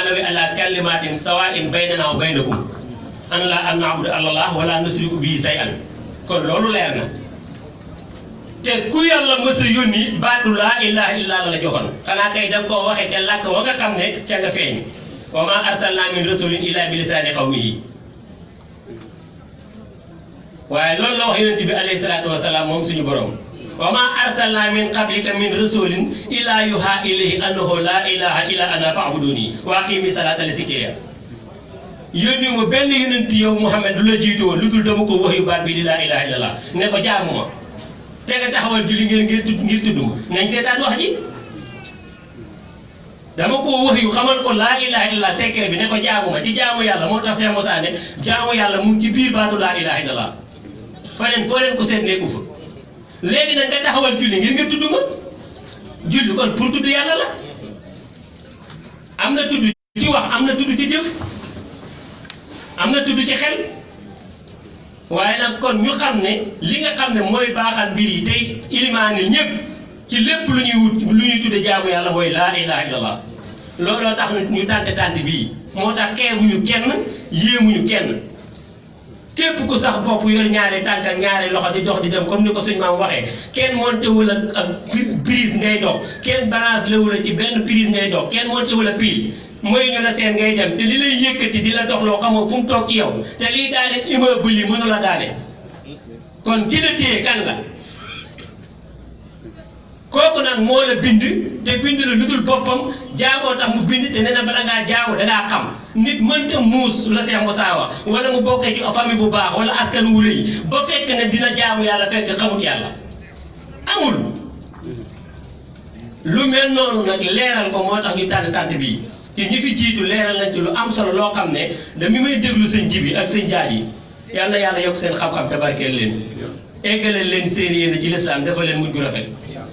nawi ala kalimatin sawa'in baynana wa baynakum an na'budu Allah wala nusriku bihi shay'an kon loolu leer na te ku yàlla mës a yónni baatu laa ilaha illa la joxoon xanaa kay da nga koo waxee te làkk wa nga xam ne ca nga feeñ wa ma arsalna min rasulin illa bi lisaani qawmihi waaye loolu la wax yonent bi alayhi salaatu wasalaam moom suñu borom wa ma arsalna min qablika min rasulin illa yuha ilayhi annahu la ilaha illa ana fa'buduni wa aqimi salata li zikriya yónni ma benn yonent yow Muhammad du la jiitu woon lu dul dama ko wax yu baat bi di laa ilaha illallah ne ko jaamu ma te nga taxawal julli ngir tudd ma nañ seetaan wax ji dama ko wax yu xamal ko laa ilaha illallah secret bi ne ko jaamu ma ci jaamu yàlla moo tax Cheikh Moussa ne jaamu yàlla mu ngi ci biir baatu laa ilaha illallah faneen foo leen ko seet nekku fa léegi nag nga taxawal julli ngir tudd ma julli kon pour tudd yàlla la am na tudd ci wax am na tudd ci jëf am na tudd ci xel waaye nag kon ñu xam ne li nga xam ne mooy baaxal mbir yi tey ilimaani ñëpp ci lépp lu ñuy wut lu ñuy tudde jaamu yàlla mooy laa ilaha illallah looloo tax ñu tànte bii moo tax xeebuñu kenn yéemuñu kenn képp ku sax bopp yor ñaari tànk ak ñaari loxo di dox di dem comme ni ko suñ maam waxee kenn monté wul ak prise ngay dox kenn balance la wula ci benn prise ngay dox kenn monté wul a pile mooy ñu la seen ngay dem te li lay yëkkati di la dox loo xamoo fu mu toog ci yow te lii daane immeuble yi mënu la daane kon ci la téye kan la kooku nag moo la bind te bind la lu dul boppam jaamoo tax mu bind te nee na bala ngaa jaamu dangaa xam nit mënta muus la Cheikh Moussa wax wala mu bokkee ci famille bu baax wala askan wu rëy ba fekk ne dina jaamu yàlla fekk xamut yàlla amul lu mel noonu nag leeral ko moo tax ñu tànn bii te ñi fi jiitu leeral nañ ci lu am solo loo xam ne dami may déglu sëñ Jibi ak sëñ Jaaj yi yal na yàlla yokk seen xam-xam te barkeel leen eggaleel leen seen yéene ci lislaam dafa leen mujj gu rafet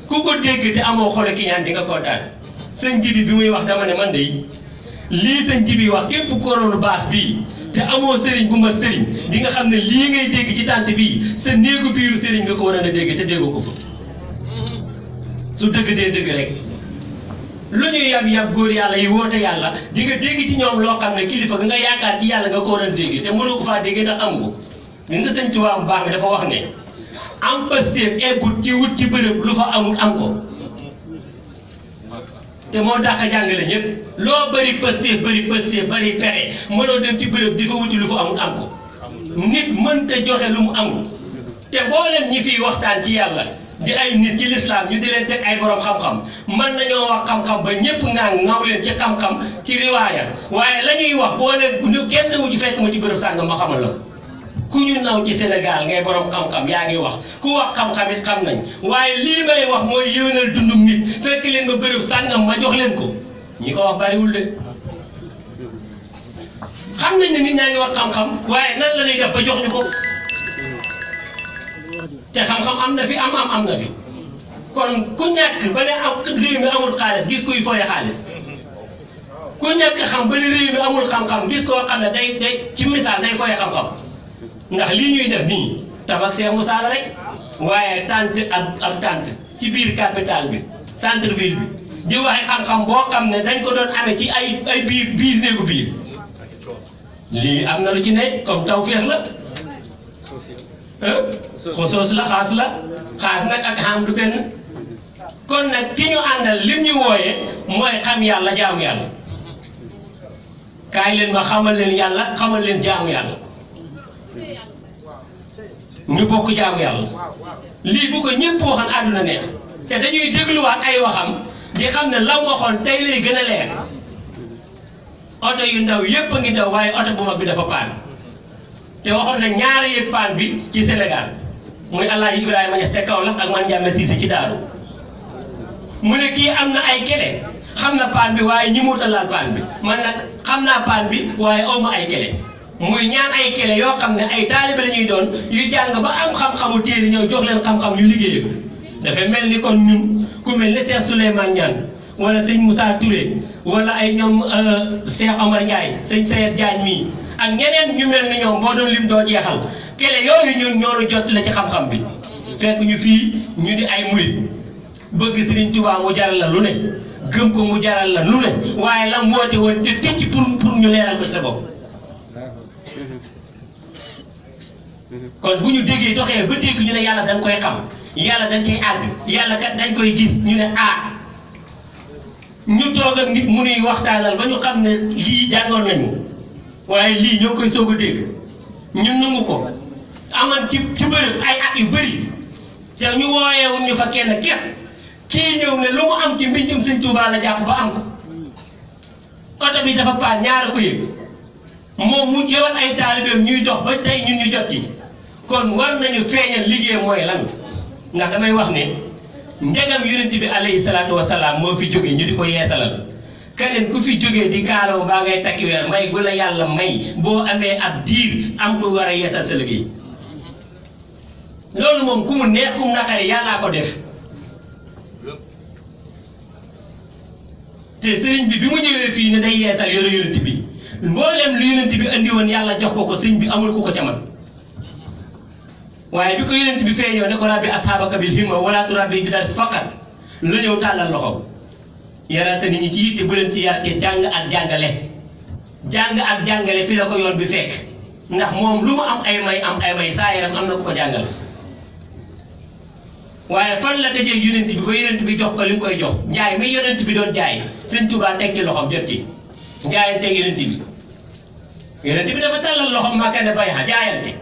ku ko dégg te amoo xole ki ñaan di nga kontaan sëñ Jibi bi muy wax dama ne man de lii sëñ Jibi wax képp koroonu baax bii te amoo sëriñ bu ma sëriñ di nga xam ne lii ngay dégg ci tànt bii sa néegu biiru sëriñ nga ko war a dégg te déggoo ko fa su dëgg dee dëgg rek lu ñuy yab góor yàlla yi woote yàlla di nga dégg ci ñoom loo xam ne kilifa nga yaakaar ci yàlla nga ko war a dégg te mënoo ko faa dégg ndax am ko li nga sëñ Tuubaa bu baax mi dafa wax ne am pastéef eggut ci wut ci bërëb lu fa amul am ko te moo tax a jàngale ñëpp loo bëri pastéef bëri pexe mënoo dem ci bërëb di fa wuti lu fa amul am ko nit mënta joxe lu mu amul te mboolem ñi fiy waxtaan ci yàlla di ay nit ci lislaam ñu di leen teg ay borom xam-xam mën nañoo wax xam-xam ba ñëpp ngaw leen ci xam-xam ci riwaaya waaye la ñuy wax boo leen kenn wu ci fekk ma ci bërëb sàngam ma xamal la ku ñu naw ci Sénégal ngay borom xam-xam yaa ngi wax ku wax xam-xam it xam nañ waaye lii may wax mooy yéwénal dundum nit fekk leen ba bërëb sàngam ma jox leen ko ñi ko wax bariwul de xam nañ ne nit ñaa ngi wax xam-xam waaye nan la ñuy def ba jox ñu ko te xam-xam am na fi am na fi kon ku ñàkk ba ne am réew mi amul xaalis gis kuy fooye xaalis ku ñàkk xam ba ne réew mi amul xam-xam gis koo xam ne day ci misaal day fooye xam-xam ndax lii ñuy def nii tabax Cheikh Moussa la rek waaye tant ak tant ci biir capitale bi centre ville bi di waxe xam-xam boo xam ne dañ ko doon amee ci ay biir néegu biir lii am na lu ci ne comme tawfeex la xosoos la xaas nag ak xam du benn kon nag ki ñu àndal lim ñu wooyee mooy xam yàlla jaamu yàlla kaay leen ma xamal leen yàlla xamal leen jaamu yàlla ñu bokk jaamu yàlla lii bu ko ñëpp waxoon àdduna neex te dañuy dégluwaat ay waxam di xam ne la waxoon tey lay gën a leer oto yu ndaw yépp a ngi daw waaye oto bu mag bi dafa paan te waxoon na ñaari yëg paan bi ci Sénégal muy Alaaji Ibrahima Niass ca Kaolack ak man Ndiame Cissé ci Daaru mu ne kii am na ay kele xam na paan bi waaye ñi muuta laal paan bi man nag xam naa paan bi waaye awma ay kele muy ñaan ay kele yoo xam ne ay taalibe la ñuy doon yu jàng ba am xam-xamu téere ñëw jox leen xam-xam ñu liggéey ko dafa mel ni kon ñun ku mel ni Cheikh Souleymane Niane wala sëñ Moussa Touré wala ay ñoom Cheikh Omar Ndiaye sëñ Seyed Diagne mii ak ñeneen ñu mel ni ñoom boo doon lim doo jeexal kele yooyu ñun ñoonu jot la ci xam-xam bi fekk ñu fii ñu di ay murit bëgg Sëriñ Tuubaa mu jaral la lu ne gëm ko mu jaral la nu ne waaye la mu woote woon te tëcc pour ñu leeral ko sa bopp. kon bu ñu déggee doxee ba dégg ñu ne yàlla dañ koy xam yàlla dañ cay àgg yàlla kat dañ koy gis ñu ne ñu toog ak nit mu nuy waxtaanal ba ñu xam ne lii jàngoon nañu waaye lii ñoo koy soog a dégg ñun nangu ko aman ci bërëb ay at yu bëri te ñu wooyeewul ñu fa kenn képp kii ñëw ne lu mu am ci mbindum Sëñ Tuubaa la jàpp ba am ko oto bi dafa paan ñaara ko yëg moom mu jëwal ay taalibeem ñuy dox ba tey ñun ñu jot ci kon war nañu feeñal liggéey mooy lan ndax damay wax ne njagam yonent bi alayhi salaatu wasalaam moo fi jóge ñu di ko yeesalal keneen ku fi jógee di kaalaw mbaa ngay takki weer may gu la yàlla may boo amee ab diir am ko war a yeesal sa liggéey loolu moom ku mu neex ku mu naqari yàllaa ko def te sëriñ bi mu ñëwee fii ne day yeesal yore yonent bi mboolem lu yonent bi andi woon yàlla jox ko sëriñ bi amul ku ko ca man waaye bi ko yonent bi feeñoo ne ko rabbi ashaabaka bil himma wala turabbi bi das faqat la ñëw tàllal loxo yaral sa nit ñi ci yitte bu leen ci yar ci jàng ak jàngale fi la ko yoon bi fekk ndax moom lu mu am ay may saa yaram am na ku ko jàngal waaye fan la dajee yonent bi ba yonent bi jox ko li mu koy jox njaay mi yonent bi doon jaay Sëñ Tuubaa teg ci loxoom jot ci jaayante yonent bi dafa tàllal loxoom Makka ne bay xa jaayante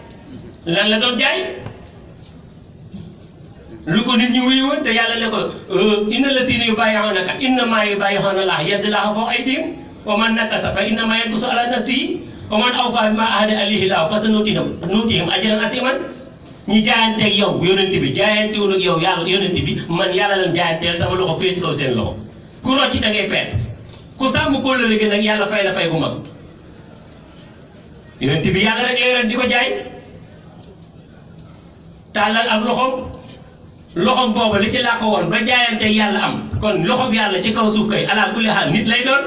lan la doon jaay lu ko nit ñi wuyu woon te yàlla ne ko inna llaziina yubaayi'uunaka innamaa yubaayi'uuna llaaha yadullaahi fawqa aydiihim wa man nakasa fa innamaa yankusu alaa nafsihi wa man awfaa bimaa aahada alayhi llaahu fasanu'tihim ajran aziiman ñi jaayanteeg yow yonent bi jaayantewul ak yow yàlla yonent bi man yàlla leen jaayanteel sama loxo féeti kaw seen loxo ku rocci da ngay perte ku sàmm kóllëre gi nag yàlla fay la fay gu mag yonent bi yàlla rek lay ren di ko jaay tàllal ab loxom booba li ci làq woon ba jaayanteeg yàlla am kon loxom yàlla ci kaw suuf kay alaa kulli xaal nit lay doon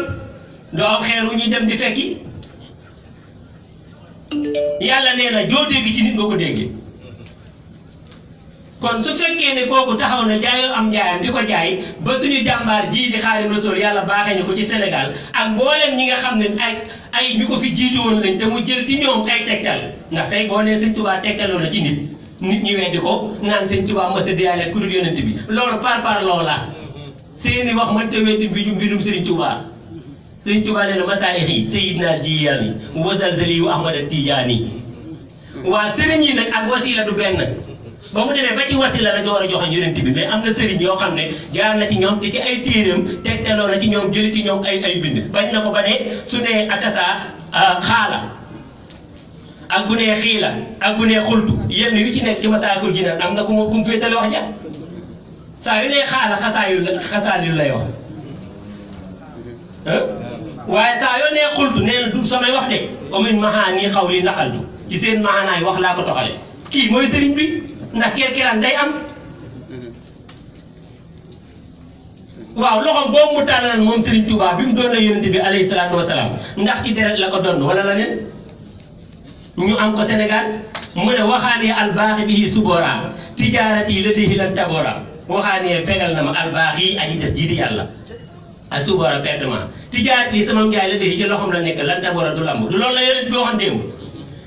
doo am xeer wu ñuy dem di fekki yàlla nee na joo dégg ci nit nga ko déggee kon su fekkee ne kooku taxaw na jaayoo am njaayam di ko jaay ba suñu jàmbaar ji di Xaadimu Rasuul yàlla baaxee ñu ko ci Sénégal ak mboolem ñi nga xam ne ay ñu ko fi jiitu woon lañ te mu jël ci ñoom ay tegtal ndax tey boo nee Sëñ Tuubaa tegtaloo na ci nit ñi weddi ko naan Sëñ Tuubaa mës a diyaale ku dul yonent bi loolu par loola seeni wax mënta weddi mbirum Sëriñ Tuubaa Sëriñ Tuubaa nee na masaayixi Sayyidina Jilaani wa Zalzali wa Ahmad Tijaani waa sëriñ yi nag ak wasiila du benn ba mu demee ba ci wasila la door a joxe yonent bi mais am na sëriñ yoo xam ne jaar na ci ñoom te ci ay téeram tegtaloo na ci ñoom jëli ci ñoom ay bind bañ na ko ba ne su nee akasa xaala ak bu nee xiila ak bu nee xultu yenn yu ci nekk ci Masaalikul Jinaan am na ku mu féetale wax ja saa yu nee xaala xasaayu lay wax waaye saa yoo nee xultu nee na du samay wax de omin mahaani xawli naqaltu ci seen maanaay wax laa ko toxale kii mooy sëriñ bi ndax kerkeraan day am waaw loxoom boobu mu tàllal moom Sëriñ Tuubaa bi mu doon na yonent bi alayhi salaatu wasalaam ndax ci deret la ko doon wala la neen ñu am ko Sénégal mu ne waxaanee albaaxi bihi subora tijaarati latihi lan tabora waxaanee fegal na ma albaaxi aji des ji di yàlla a subora pertement tijaarati sama njaay latihi ci loxoom la nekk lan tabora du lamb du loolu la yonent bi waxoon démb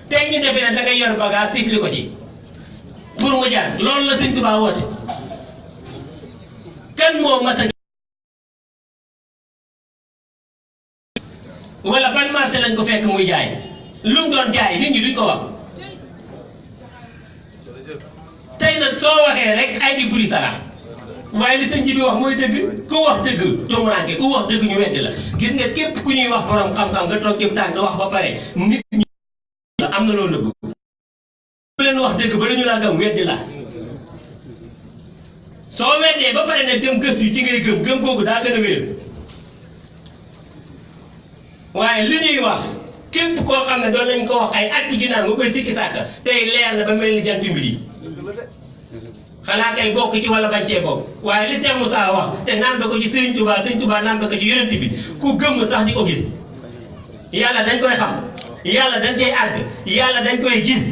tey ñu defee ne da ngay yor bagage tifli ko ci pour mu jaar loolu la Sëñ Tuubaa woote kan moo mas a wala ban marché lañ ko fekk muy jaay lu mu doon jaay nit ñi duñ ko wax tey nag soo waxee rek ay di buri sara waaye li sëñ ji bi wax mooy dëgg ku wax dëgg tumuraanke ku wax dëgg ñu weddi la gis nga képp ku ñuy wax borom xam-xam nga toog ci tànk nga wax ba pare nit ñi am na loolu nëbb bu leen wax dëgg ba la ñu laa gëm weddi la soo weddee ba pare ne dem gëstu ci ngay gëm googu daa gën a wér waaye li ñuy wax képp koo xam ne doon nañ ko wax ay at ci ginnaaw nga koy sikki sàkk tey leer na ba mel ni jant bi xanaa kay bokk ci wala bañ cee bokk waaye li Cheikh Moussa wax te naan ba ko ci Sëriñ Tuubaa naan ba ko ci yonent bi ku gëm sax di ko gis yàlla dañ koy xam yàlla dañ cay àgg yàlla dañ koy gis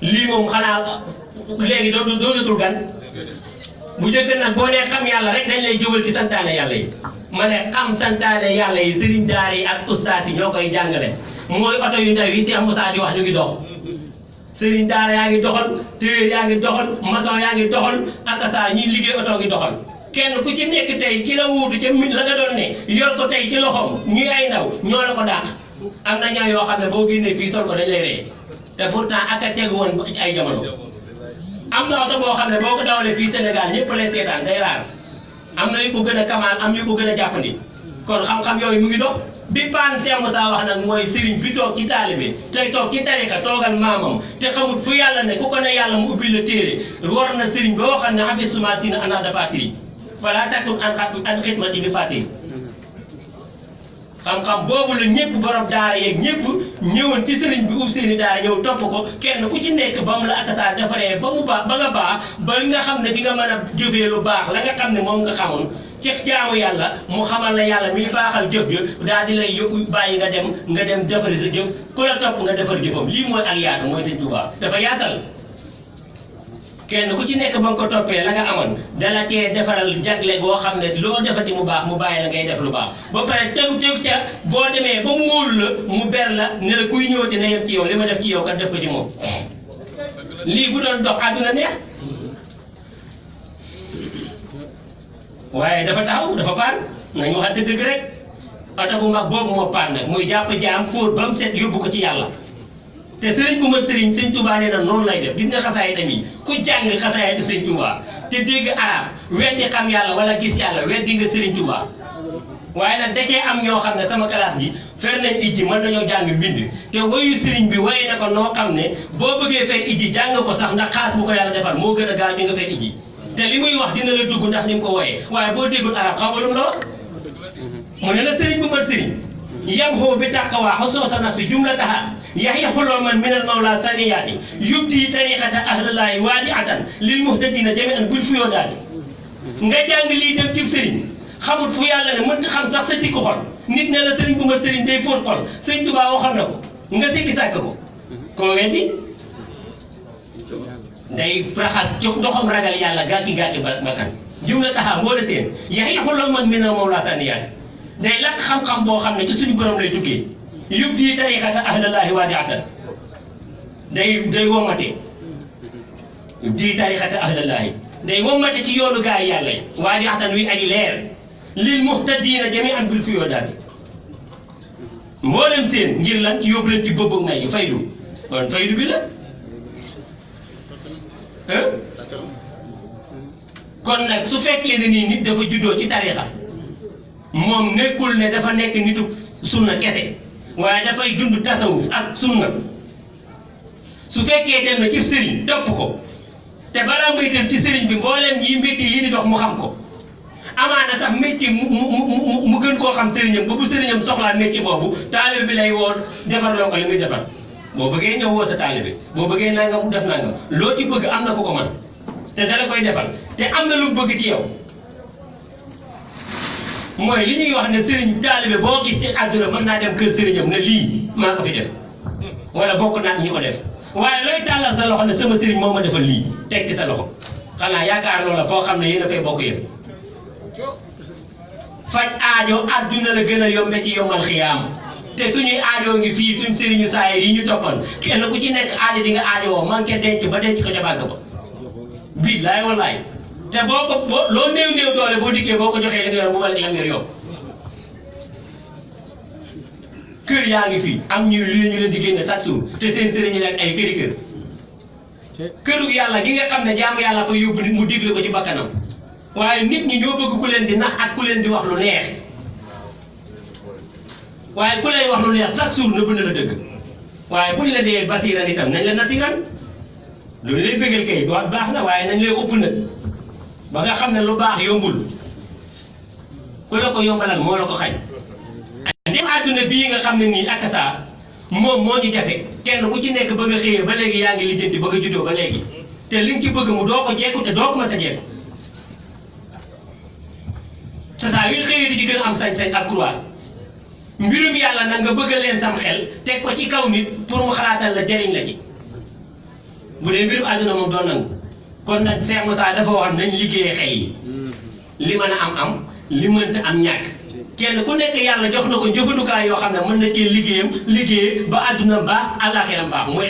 lii moom xanaa léegi doonatul gan bu njëkk nag boo nee xam yàlla rek dañ lay jëwal ci santaane yàlla yi ma ne xam santaane yàlla yi sëriñ daara yi ak ustaas yi ñoo koy jàngale mooy oto yu ndaw yi si am Moussa di wax ñu ngi dox sëriñ daara yaa ngi doxal téwéer yaa ngi doxal maçon yaa ngi doxal ak saa ñuy liggéey oto ngi doxal kenn ku ci nekk tey ki la wuutu ca la nga doon ne yor ko tey ci loxoom ñuy ay ndaw ñoo la ko dàq am na ñaa yoo xam ne boo génnee fii sol ko dañ lay ree te pourtant ak a tegu woon ci ay jamono am na oto boo xam ne boo ko dawalee fii Sénégal ñëpp lay seetaan day raar am na yu ko gën a kamaan am yu ko gën a jàppandi kon xam-xam yooyu mu ngi dox bi paan Cheikh Moussa wax nag mooy sëriñ bi toog ci taalibe tey toog ci tarixa toogal maamam te xamul fu yàlla ne ku ko ne yàlla mu ubbi la téere war na sëriñ boo xam ne xafis suma sina ana dafa tiri voilà takkun an xidmati bi fàttee xam-xam boobu la ñëpp borom daara yeeg ñëpp ñëwoon ci sëriñ bi ub seeni daara ñëw topp ko kenn ku ci nekk ba mu la akasaa defaree ba mu baax ba nga baax ba nga xam ne di nga mën a jëfee lu baax la nga xam ne moom nga xamoon ci jaamu yàlla mu xamal la yàlla miy baaxal jëf jëf daal di lay yóbbu bàyyi nga dem defari sa jëf ku la topp nga defar jëfam lii mooy ak yaatu mooy Sëñ Tuubaa dafa yaatal kenn ku ci nekk ba nga ko toppee la nga amoon dala cee defaral jagle goo xam ne loo defati mu baax mu bàyyi la ngay def lu baax ba pare tegu ca boo demee ba mu wóolu la mu ber la ne la kuy ñëwati na yem ci yow li ma def ci yow kat def ko ci moom lii bu doon dox àdduna neex waaye dafa taxaw dafa paan nañu wax dëgg rek oto bu mag boobu moo paan nag muy jàpp jaam fóot ba mu set yóbbu ko ci yàlla te sëriñ bu ma sëriñ Sëñ Tuubaa nee na noonu lay def gis nga xasaay tamit ku jàng xasaay di Sëñ Tuubaa te dégg arab weddi xam yàlla wala gis yàlla weddi nga Sëriñ Tuubaa waaye nag da cee am ñoo xam ne sama classe gi fer nañ ijji mën nañoo jàng mbind te wayu sëriñ bi waye na ko noo xam ne boo bëggee fer ijji jàng ko sax ndax xaas bu ko yàlla defal moo gën a gaaw bi nga fer ijji te li muy wax dina la dugg ndax ni mu ko wooyee waaye boo déggul arab xaw ma lu mu la wax mu ne la sëriñ bu ma sëriñ yam xoo bi tàqawaa xosoo sa naf si jumla taxaat yaxya xuloo man minal mawla saniyaati yubdi tariqata ahlallaahi waadi atan lil muhtadina jami an bul fuyoo daadi nga jàng lii dem cib sëriñ xamul fu yàlla ne mënta xam sax sa tikku xol nit ne la sëriñ bu ma sëriñ day fóot xol Sëñ Tuubaa waxoon na ko nga sikki sàkk ko koo weddi day raxas ci doxam ragal yàlla gàtti bakkan jumla taxaa moo la seen yaxya xuloo man minal mawla saniyaati day lakk xam-xam boo xam ne ci suñu borom lay tukkee yëpp di tariqata ahlallaahi waadi atan day womate di tariqata ahlallaahi day womate ci yoonu gaa yi yàlla yi waadi atan wi aji leer lil muhtadina jami'an bil fuyoo daati mboolem seen ngir lan ci yóbbu leen ci bëbbëg nay faydu kon faydu bi la kon nag su fekkee ne nii nit dafa juddoo ci tariqa moom nekkul ne dafa nekk nitu sunna kese waaye dafay dund tasawuf ak sunna su fekkee dem na ci sëriñ topp ko te balaa muy dem ci sëriñ bi mbooleem yi métier yi di dox mu xam ko amaana sax métier mu gën koo xam sëriñam ba bu sëriñam soxlaa métier boobu taalibe bi lay woo defarloo ko li muy defar boo bëggee ñëw woo sa taalibe boo bëggee nangam def nangam loo ci bëgg am na ko ko man te dala koy defal te am na lu bëgg ci yow mooy li ñuy wax ne sëriñ taalibe boo gis ci àdduna mën naa dem kër sëriñam ne lii maa ko fi def wala bokk naa ñi ko def waaye looy tàllal sa loxo ne sama sëriñ moo ma defal lii teg ci sa loxo xanaa yaakaar loola foo xam ne yéen a fay bokk yëpp faj aajo àdduna la gën a yombe ci yombal xiyaam te suñuy aajoo ngi fii suñ sëriñu saa yi ñu toppoon kenn ku ci nekk aajo di nga aajowoo manqué denc ba denc ko ca bàgg ba billaay wallaay te boo ko loo néew doole boo dikkee boo ko joxee li nga yor mu wala li nga yor kër yaa ngi fi am ñu leen di génne chaque jour te seen sëriñ leen ay këri kër këru yàlla gi nga xam ne jaamu yàlla fa yóbbu nit mu digle ko ci bakkanam waaye nit ñi ñoo bëgg ku leen di nax ak ku leen di wax lu neex waaye ku lay wax lu neex chaque jour nëbb na la dëgg waaye buñ la dee basiran itam nañ la nasiran loolu lay bëggal kay doot baax na waaye nañ lay ëpp nag ba nga xam ne lu baax yombul ku la ko yombalal moo la ko xañ ndem àdduna bii nga xam ne nii ak saa moom moo ñu jafe kenn ku ci nekk ba nga xëyee ba léegi yaa ngi lijjanti ba nga juddoo ba léegi te li nga ci bëgg mu doo ko jekku te doo ko mës a jekku saa yu xëyee di ci gën a am sañ-sañ ak croix mbirum yàlla nag nga bëgg leen sam xel teg ko ci kaw nit pour mu xalaatal la jëriñ la ci bu dee mbirum àdduna moom doon nangu kon nag Cheikh Moussa dafa wax nañ liggéeyee xel yi li mën a am li mënta am ñàkk kenn ku nekk yàlla jox na ko njëfandukaay yoo xam ne mën na cee liggéey ba àdduna baax àllaaxira baax mooy